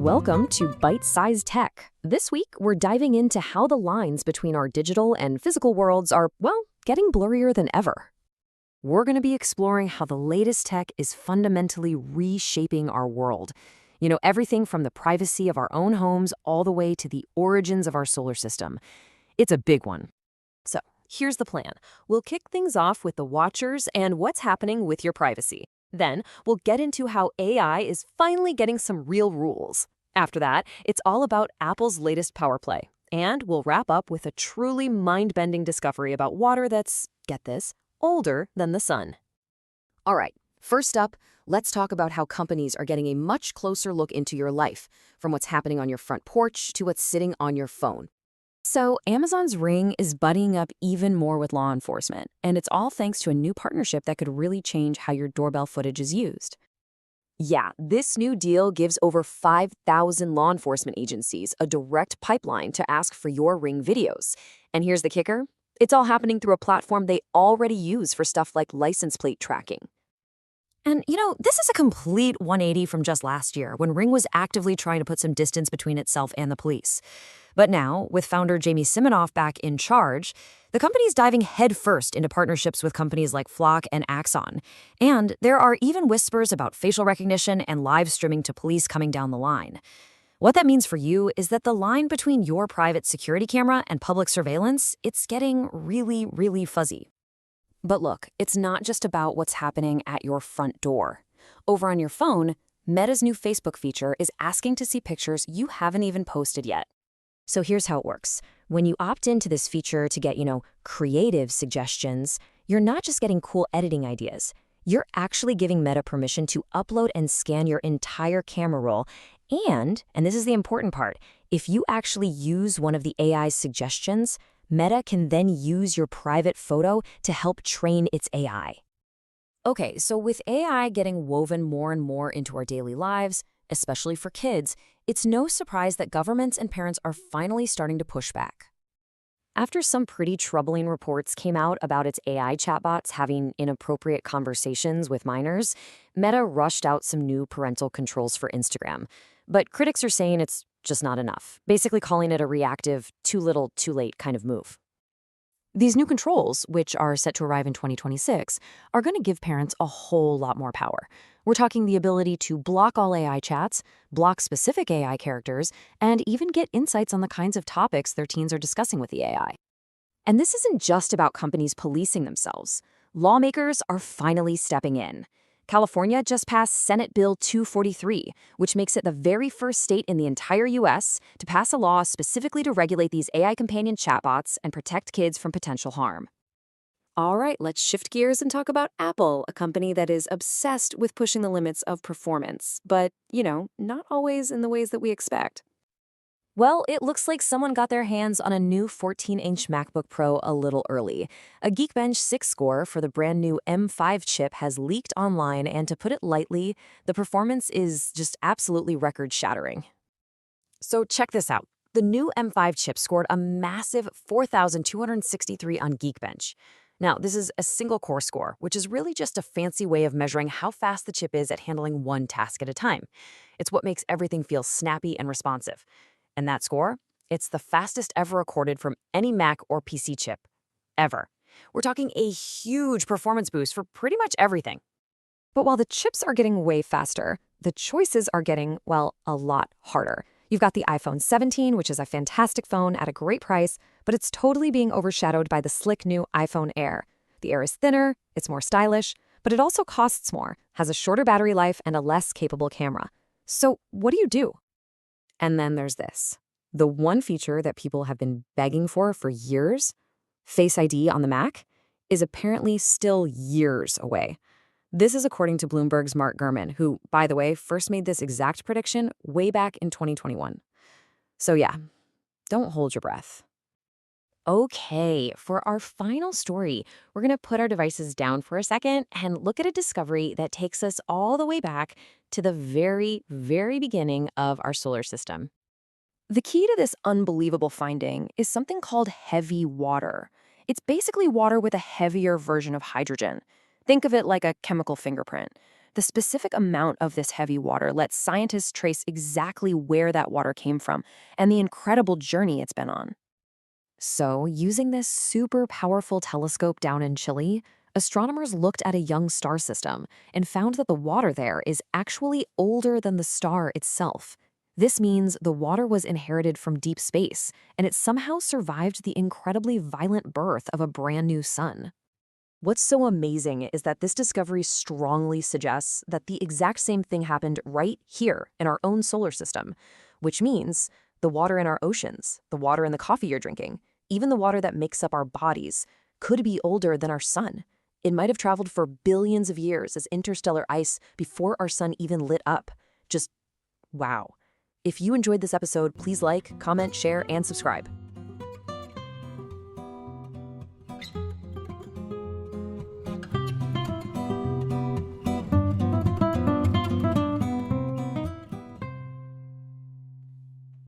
Welcome to Byte-Sized Tech. This week, we're diving into how the lines between our digital and physical worlds are, well, getting blurrier than ever. We're going to be exploring how the latest tech is fundamentally reshaping our world. You know, everything from the privacy of our own homes all the way to the origins of our solar system. It's a big one. So, here's the plan. We'll kick things off with the watchers and what's happening with your privacy. Then, we'll get into how AI is finally getting some real rules. After that, it's all about Apple's latest power play. And we'll wrap up with a truly mind-bending discovery about water that's, get this, older than the sun. All right, first up, let's talk about how companies are getting a much closer look into your life, from what's happening on your front porch to what's sitting on your phone. So Amazon's Ring is buddying up even more with law enforcement, and it's all thanks to a new partnership that could really change how your doorbell footage is used. Yeah, this new deal gives over 5,000 law enforcement agencies a direct pipeline to ask for your Ring videos. And here's the kicker. It's all happening through a platform they already use for stuff like license plate tracking. And, this is a complete 180 from just last year, when Ring was actively trying to put some distance between itself and the police. But now, with founder Jamie Siminoff back in charge, the company's diving headfirst into partnerships with companies like Flock and Axon. And there are even whispers about facial recognition and live streaming to police coming down the line. What that means for you is that the line between your private security camera and public surveillance, it's getting really, really fuzzy. But look, it's not just about what's happening at your front door. Over on your phone, Meta's new Facebook feature is asking to see pictures you haven't even posted yet. So here's how it works. When you opt into this feature to get, creative suggestions, you're not just getting cool editing ideas. You're actually giving Meta permission to upload and scan your entire camera roll. And this is the important part, if you actually use one of the AI's suggestions, Meta can then use your private photo to help train its AI. Okay, so with AI getting woven more and more into our daily lives, especially for kids, it's no surprise that governments and parents are finally starting to push back. After some pretty troubling reports came out about its AI chatbots having inappropriate conversations with minors, Meta rushed out some new parental controls for Instagram. But critics are saying it's just not enough, basically calling it a reactive, too little, too late kind of move. These new controls, which are set to arrive in 2026, are going to give parents a whole lot more power. We're talking the ability to block all AI chats, block specific AI characters, and even get insights on the kinds of topics their teens are discussing with the AI. And this isn't just about companies policing themselves. Lawmakers are finally stepping in. California just passed Senate Bill 243, which makes it the very first state in the entire U.S. to pass a law specifically to regulate these AI companion chatbots and protect kids from potential harm. All right, let's shift gears and talk about Apple, a company that is obsessed with pushing the limits of performance, but, not always in the ways that we expect. Well, it looks like someone got their hands on a new 14-inch MacBook Pro a little early. A Geekbench 6 score for the brand new M5 chip has leaked online, and to put it lightly, the performance is just absolutely record-shattering. So check this out. The new M5 chip scored a massive 4,263 on Geekbench. Now, this is a single-core score, which is really just a fancy way of measuring how fast the chip is at handling one task at a time. It's what makes everything feel snappy and responsive. And that score? It's the fastest ever recorded from any Mac or PC chip, ever. We're talking a huge performance boost for pretty much everything. But while the chips are getting way faster, the choices are getting, well, a lot harder. You've got the iPhone 17, which is a fantastic phone at a great price, but it's totally being overshadowed by the slick new iPhone Air. The Air is thinner, it's more stylish, but it also costs more, has a shorter battery life, and a less capable camera. So what do? And then there's this. The one feature that people have been begging for years, Face ID on the Mac, is apparently still years away. This is according to Bloomberg's Mark Gurman, who, by the way, first made this exact prediction way back in 2021. So yeah, don't hold your breath. Okay, for our final story, we're going to put our devices down for a second and look at a discovery that takes us all the way back to the very, very beginning of our solar system. The key to this unbelievable finding is something called heavy water. It's basically water with a heavier version of hydrogen. Think of it like a chemical fingerprint. The specific amount of this heavy water lets scientists trace exactly where that water came from and the incredible journey it's been on. So, using this super powerful telescope down in Chile, astronomers looked at a young star system and found that the water there is actually older than the star itself. This means the water was inherited from deep space, and it somehow survived the incredibly violent birth of a brand new sun. What's so amazing is that this discovery strongly suggests that the exact same thing happened right here in our own solar system, which means the water in our oceans, the water in the coffee you're drinking, even the water that makes up our bodies, could be older than our sun. It might have traveled for billions of years as interstellar ice before our sun even lit up. Just wow. If you enjoyed this episode, please like, comment, share, and subscribe.